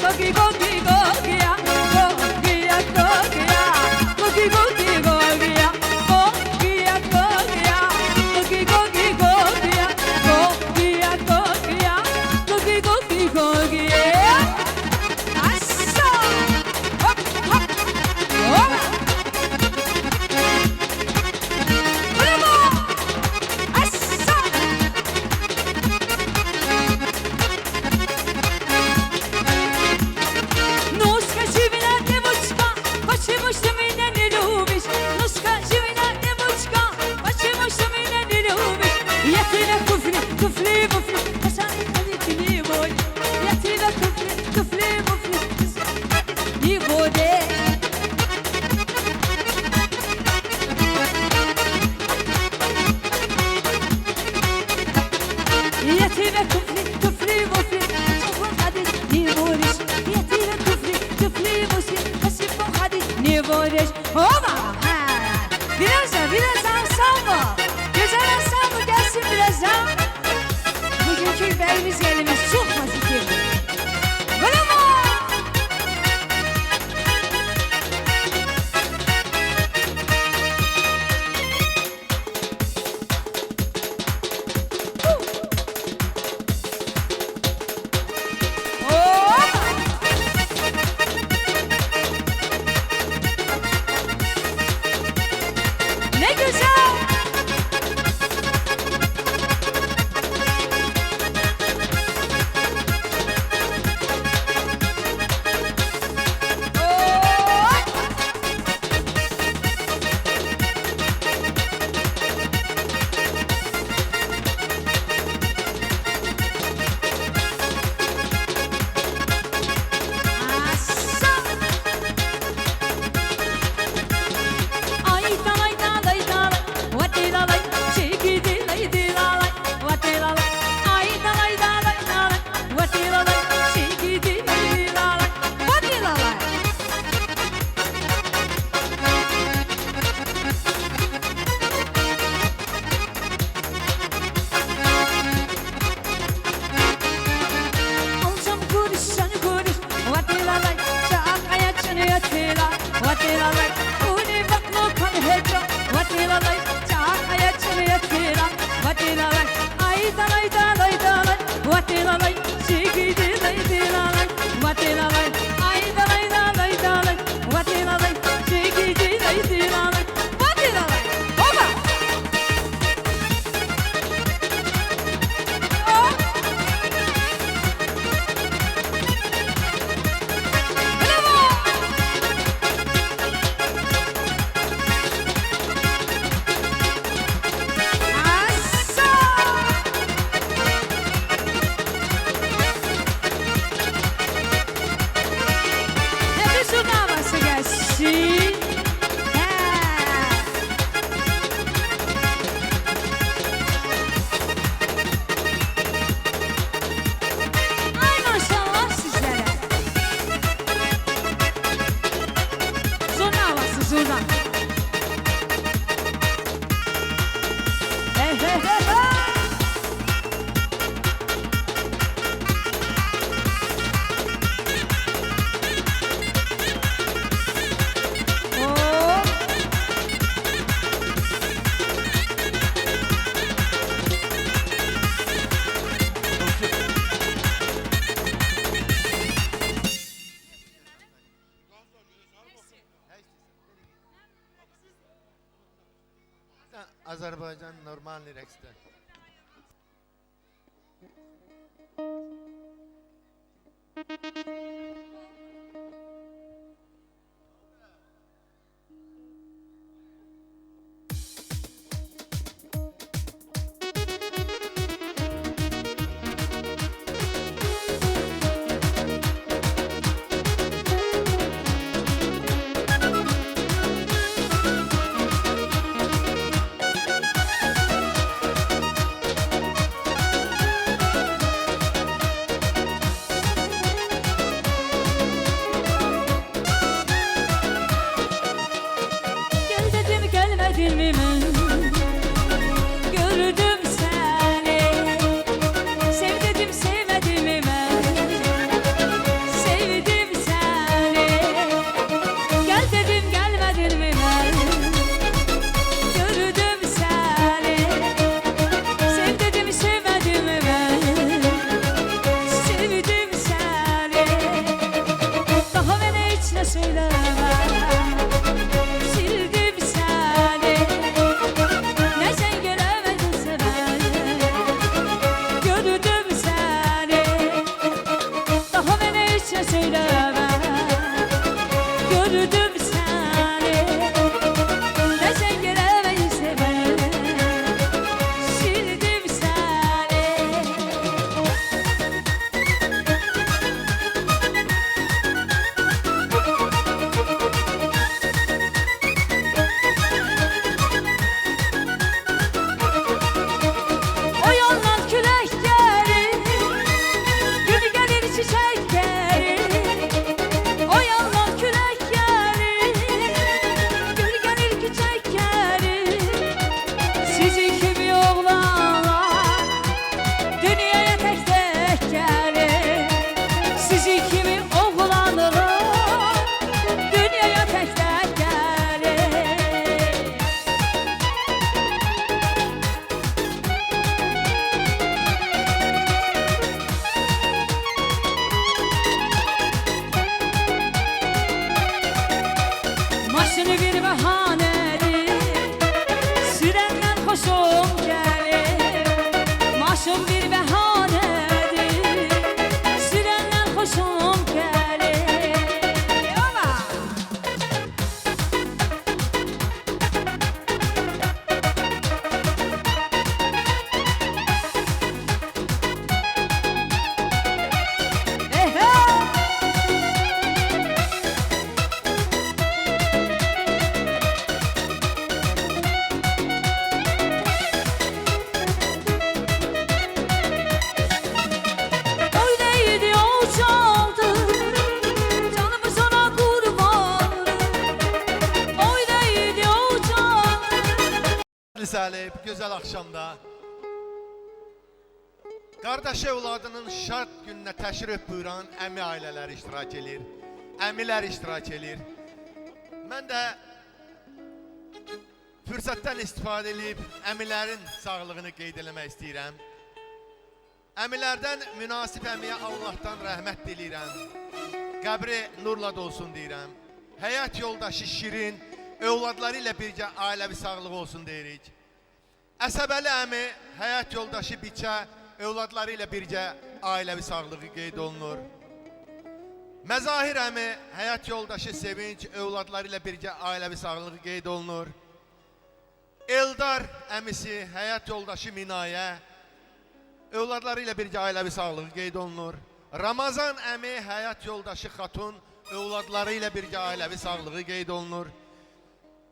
гоги, гоги, гогия, гогия, гогия, гоги, гоги, гогия, гогия, гогия, гоги, гоги, гогия, гогия, гогия, гоги, гоги, гогия. Assa! Хоп, хоп, хоп! Браво! Assa! Ну скажи меня, девочка, почему что меня не любишь? Ну скажи меня, девочка, почему что меня не любишь? Я тебя туфли, туфли, туфли, касай, не мой. Я тебя туфли, туфли, туфли, не будешь. Я тебя туфли, туфли, туфли, ходить не будешь. Я тебя туфли, туфли, туфли, спасибо ходить не будешь. Оба! Biraz ansambl. Güzel ansambl gelsin birazdan. Bugünkü beyimiz gelimiz çok pozitifli. Bravo! Hop! Azərbaycan normal rəqsdə. Gel dedim gelmedin mi ben? Gördüm seni. Sev dedim sevmedin mi ben? Sevdim seni. Gel dedim gelmedin mi ben? Gördüm seni. Sev dedim sevmedin mi ben? Sevdim seni. Daha bana hiç ne söyleme. Sildim seni. Ne sen göremedin seven. Gördüm seni. Daha bana hiç ne söyleme. Gördüm seni. Ne sen göremedin seven. Sildim seni. O yandan külək gəlir, gül gəlir çiçək gəlir. O yandan külək gəlir, gül gəlir çiçək gəlir. Sizin kimi oğlanlar dünyaya tək tək gəlir. Sizin kimi oğlanlar dünyaya tək tək gəlir. Maşını bir bahanedir, sürenden hoşum gelir. Maşın bir bahanedir, sürenden hoşum gelir. Yola! Hey hey! Öyleydi o çaldı, canımı sana kurban. Öyleydi o çaldı. Salih, bu gözəl axşamda qardaş övladının şad gününə təşrif buyuran əmi ailələri iştirak edir. Əmilər iştirak edir. Mən də fürsətdən istifadə edib əmilərin sağlığını qeyd eləmək istəyirəm. Əmilərdən münasib əmiyə Allahdan rəhmət diləyirəm. Qəbri nurla dolsun deyirəm. Həyat yoldaşı Şirin, övladları ilə birgə ailəvi sağlığı olsun deyirik. Əsəbəli əmi, həyat yoldaşı Biçə, övladları ilə birgə ailəvi sağlığı qeyd olunur. Məzahir əmi, həyat yoldaşı Sevinç, övladları ilə birgə ailəvi sağlığı qeyd olunur. Eldar əmisi, həyat yoldaşı Minayə, övladları ilə birgə ailəvi sağlığı qeyd olunur. Ramazan əmi, həyat yoldaşı Xatun, övladları ilə birgə ailəvi sağlığı qeyd olunur.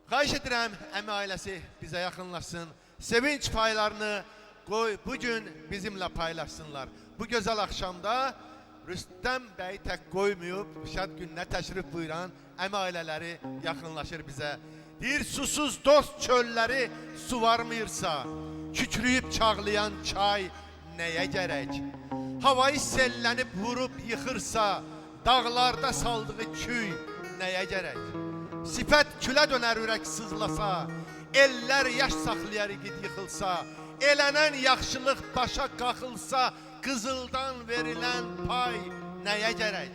Xahiş edirəm, əmi ailəsi bizə yaxınlaşsın. Sevinç paylarını qoy bugün bizimlə paylaşsınlar. Bu gözəl axşamda Rüstəm bəy tək qoymayıb, şad gününə təşrif buyuran əmi ailələri yaxınlaşır bizə. Deyir, susuz dost çölləri su varmıyırsa, kükrüyüb çağlayan çay nəyə gərək? Havayı sellənib vurub yıxırsa, dağlarda saldığı küy nəyə gərək? Sifət külə dönər ürək sızlasa, eller yaş saxlayar igid yıxılsa, elənən yaxşılıq başa qaxılsa, qızıldan verilən pay nəyə gərək?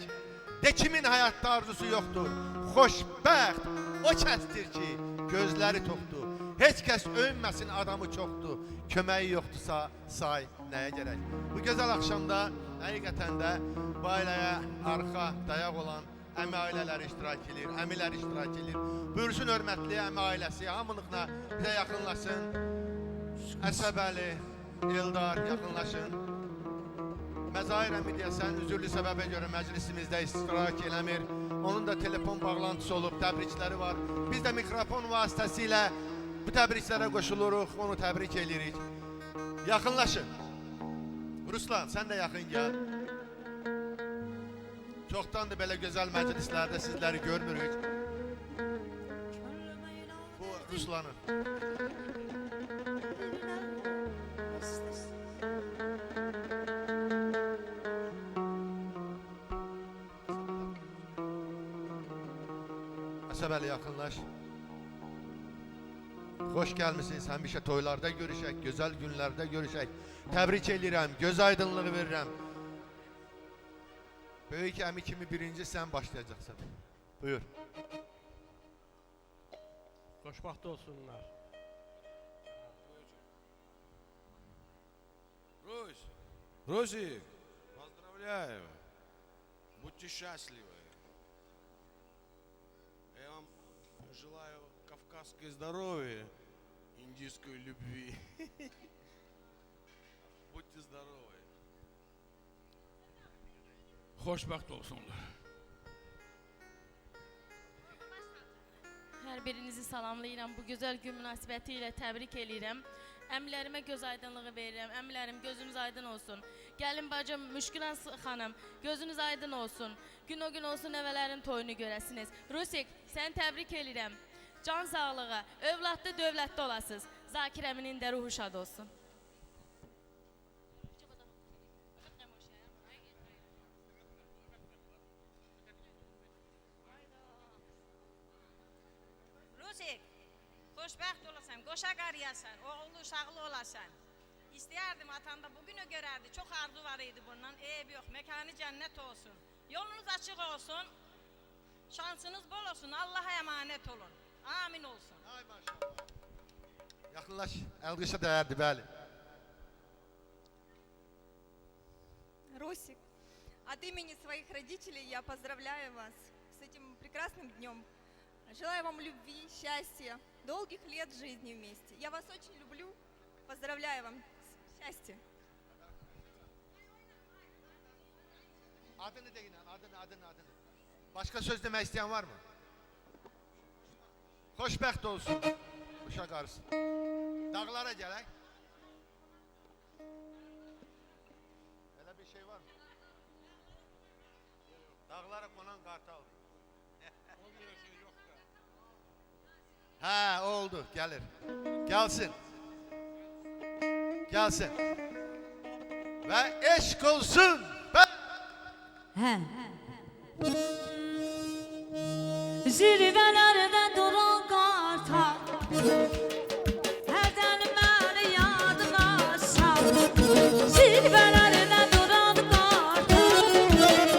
De kimin həyatda arzusu yoxdur, xoşbəxt o kəsdir ki, gözləri toxdur. Heç kəs öyünməsin, adamı çoxdur, köməyi yoxdursa say, nəyə gərək? Bu gözəl axşamda həqiqətən də bu ailəyə arxa, dayaq olan əmi ailələri iştirak edir, əmilər iştirak edir. Buyursun hörmətli əmi ailəsi, hamılıqla bizə yaxınlaşın. Əsəbəli, Eldar yaxınlaşın. Məzahir əmi deyəsən, üzürlü səbəbə görə məclisimizdə iştirak eləmir. Onun da telefon bağlantısı olub, təbrikləri var. Biz də mikrofon vasitəsilə bu təbriklərə qoşuluruq, onu təbrik edirik. Yaxınlaşın. Ruslan, sən də yaxın gəl. Çoxdandır belə gözəl məclislərdə sizləri görmürük. Bu Ruslanın. Əsəbəli yaxınlaş. Xoş gəlmisiniz, həmişə toylarda görüşək, gözəl günlərdə görüşək. Təbrik edirəm, göz aydınlığı verirəm. Böyük əmi kimi birinci sən başlayacaqsan. Buyur. Xoşbaxt olsunlar. Русик, поздравляю. Будьте счастливы. Я вам желаю кавказское здоровье, индийской любви. Будьте здоровы. Xoşbaxt olsunlar. Hər birinizi salamlayıram. Bu gözəl gün münasibəti ilə təbrik eləyirəm. Əmlərimə göz aydınlığı verirəm. Əmlərim gözünüz aydın olsun. Gəlin bacım Müşkülan xanım, gözünüz aydın olsun. Gün o gün olsun nəvələrin toyunu görəsiniz. Rusik, səni təbrik eləyirəm. Can sağlığı, övladlı dövlətli olasınız. Zakir əminin də ruhu şad olsun. Rusik, xoşbəxt olasan, qoşa qariyasan, oğullu uşaqlı olasan. İstəyərdim atanda bugünü görərdi, çox arzu var idi bundan. Eyb yox, məkanı cənnət olsun. Yolunuz açıq olsun, şansınız bol olsun, Allaha əmanət olun. Amin olsun. Ay maşallah. Yaxınlaş, əlqışa dəyərdi, bəli. Русик, от имени своих родителей я поздравляю вас с этим прекрасным днем. Желаю вам любви, счастья, долгих лет жизни вместе. Я вас очень люблю. Поздравляю вам. Счастья. Adını deyin, adını. Başqa söz demək istəyən var mı? Xoşbəxt olsun. Uşaq arısı. Dağlara gələk. Elə bir şey var mı? Dağlara qonan qartal. Hə, oldu, gəlir. Gəlsin. Gəlsin. Və eşq olsun. Hə. Zirvələrdə duran qartal, hərdən məni yadıma sal. Zirvələrdə duran qartal,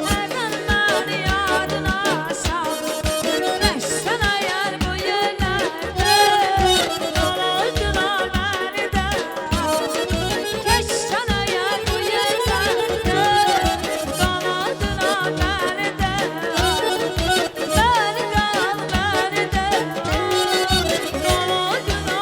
hərdən məni yadıma sal. Rəşsən əgər bu yerlərdə, qalardılar məni də. Keçsən əgər bu yerlərdə, qalardılar məni də. Bəni qal, bəni də. Qalardılar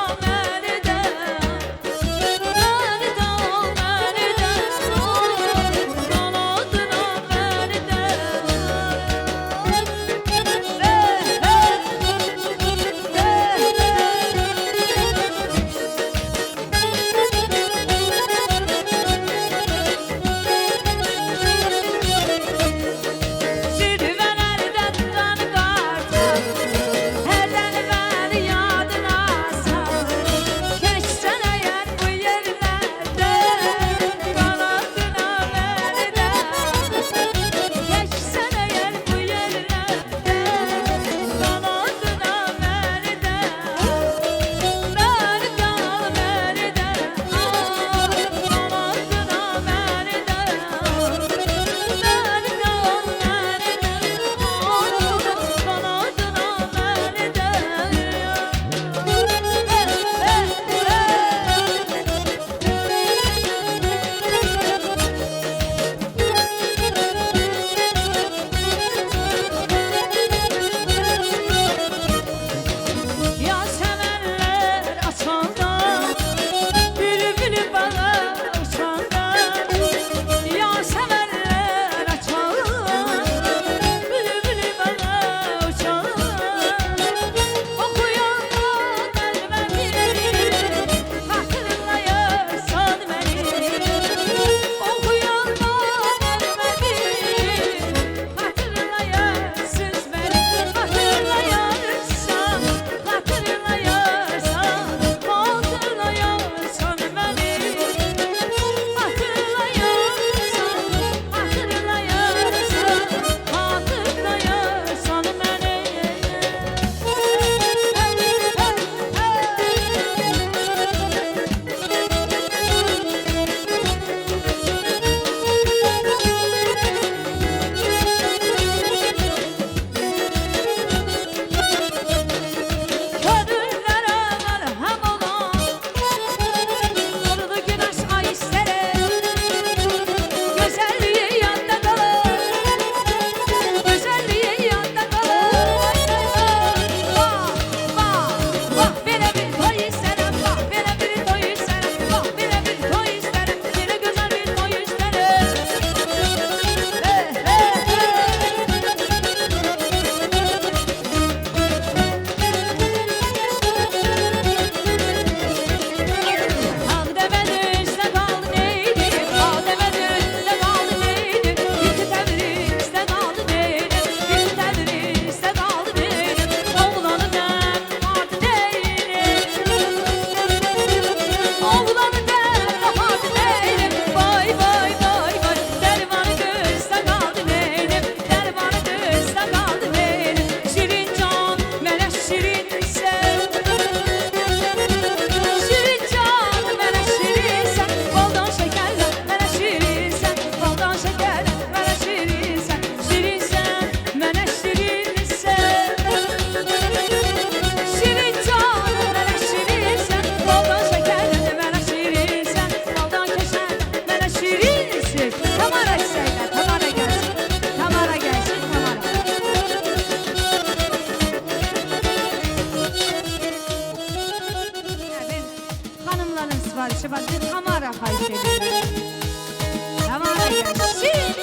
sifarişi var. Bir Tamara xahiş edirəm. Tamara gəlsin.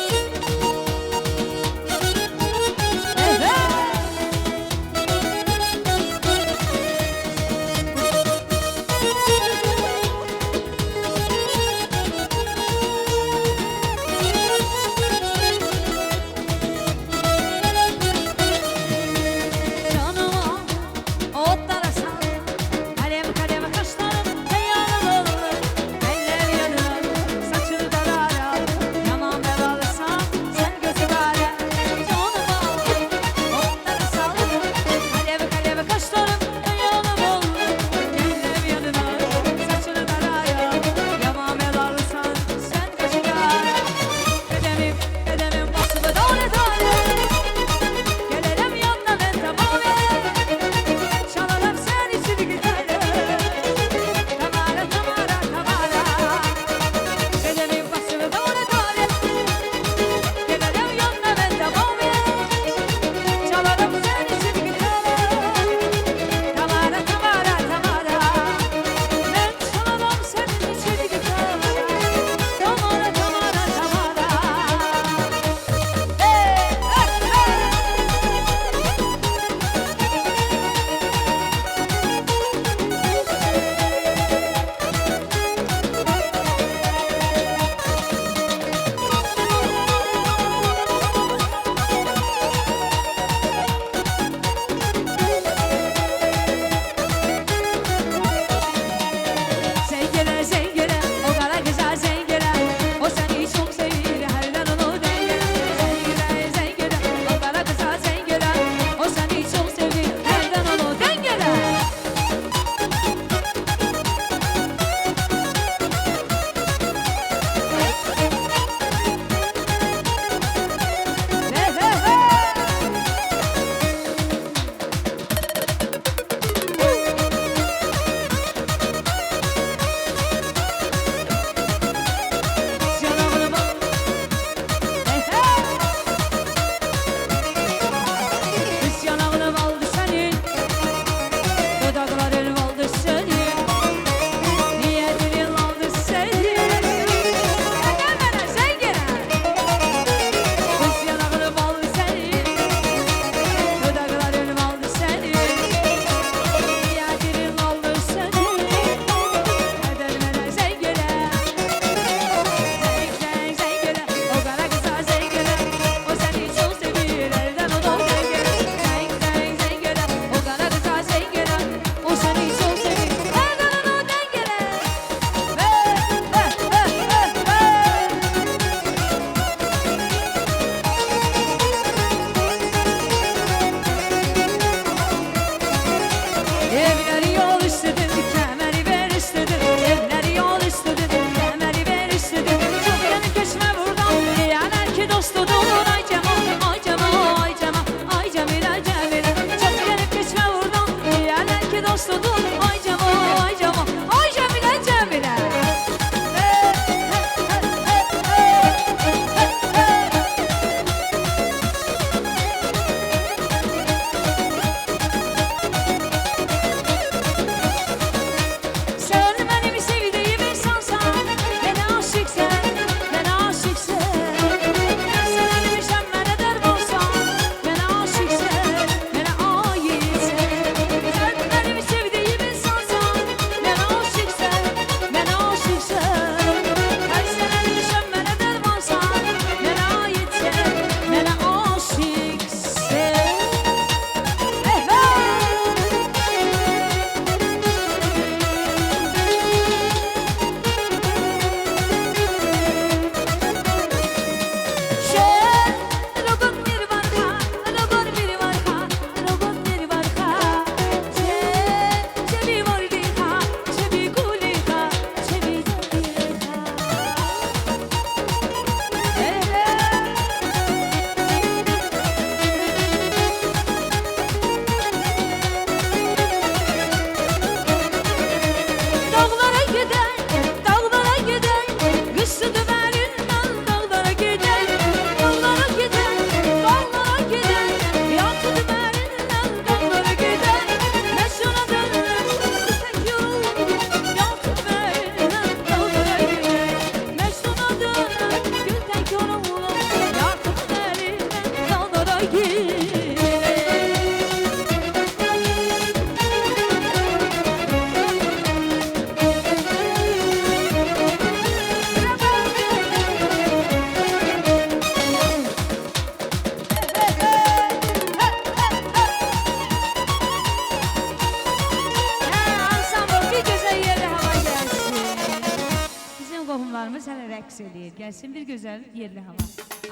halımız hələ rəqs edir. Gəlsin bir gözəl yerli hava.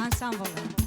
Ansambl.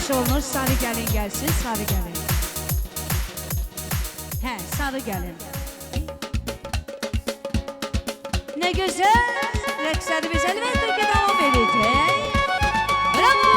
xahiş olunur, sarı gəlin gəlsin, sarı gəlin. Hə, sarı gəlin. Nə gözəl rəqslərimiz əlbəttə ki, davam edəcək. Bravo!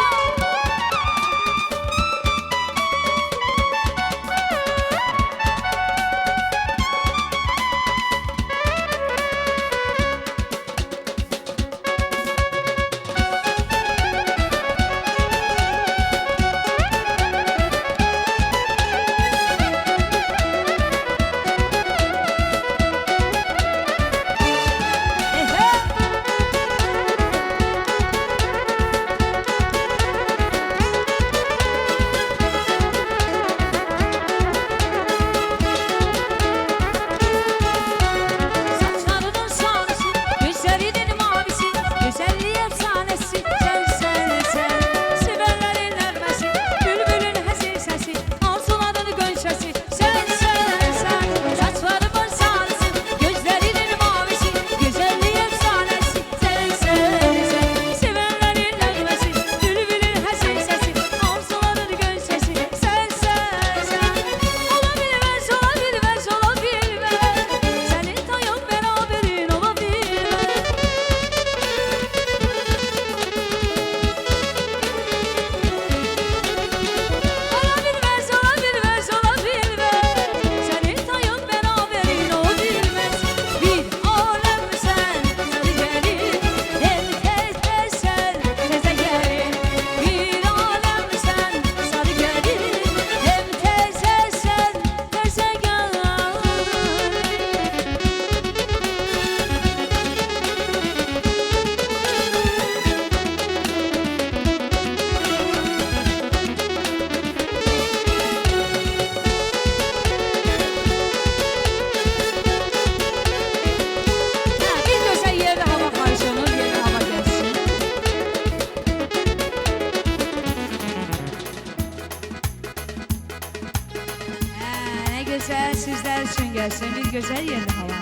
Gözəl sizlər üçün gəlsin, bir gözəl yerli hava.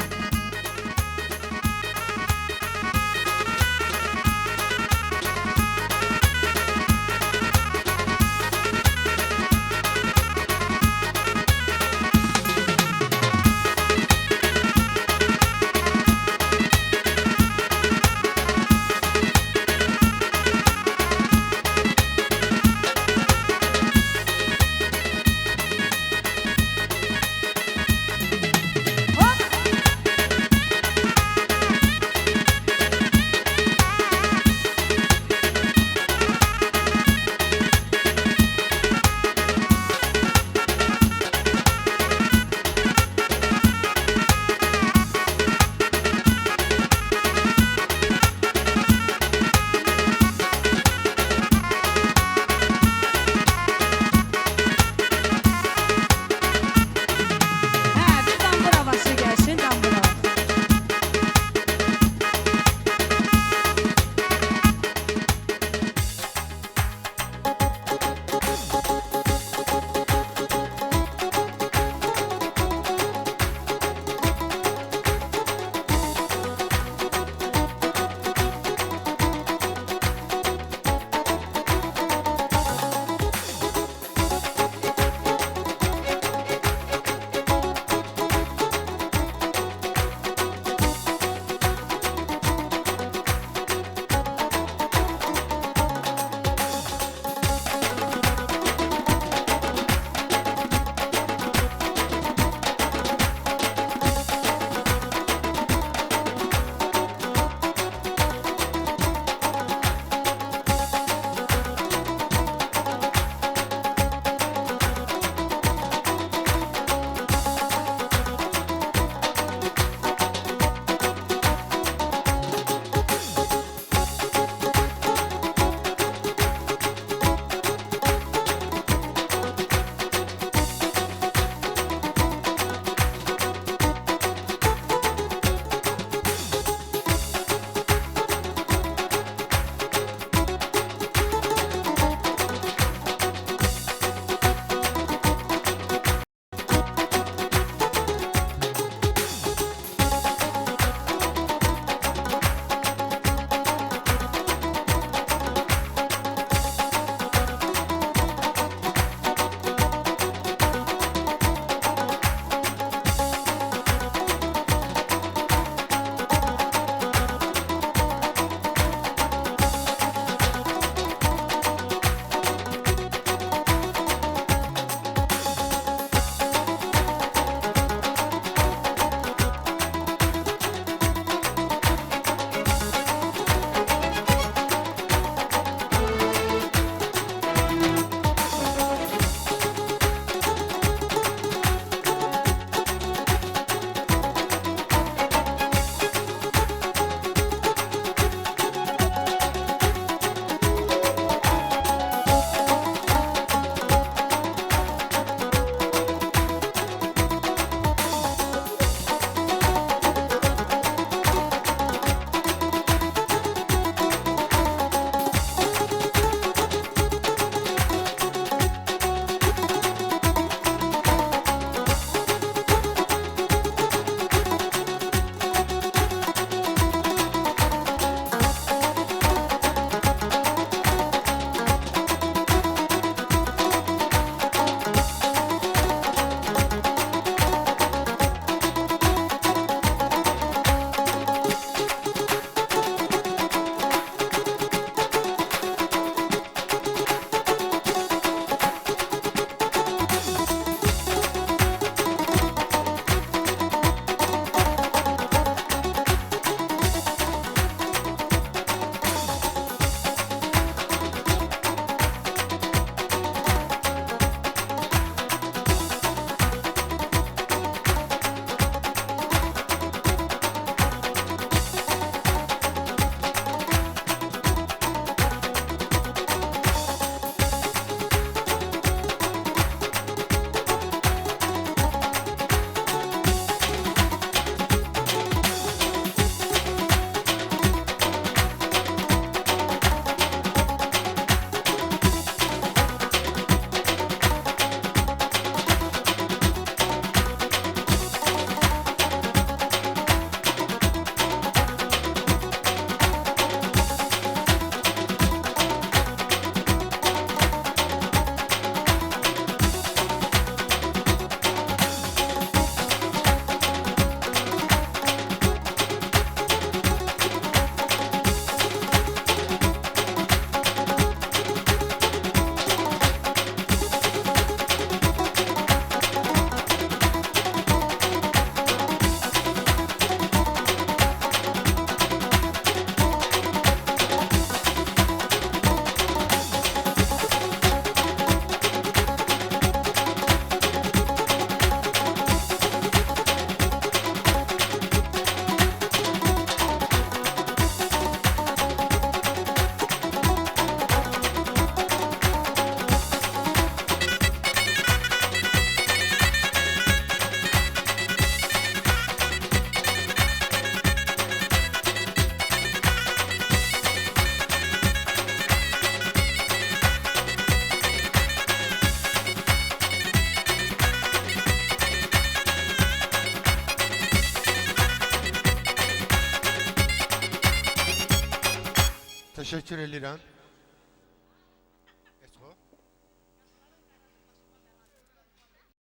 Təşəkkür edirəm.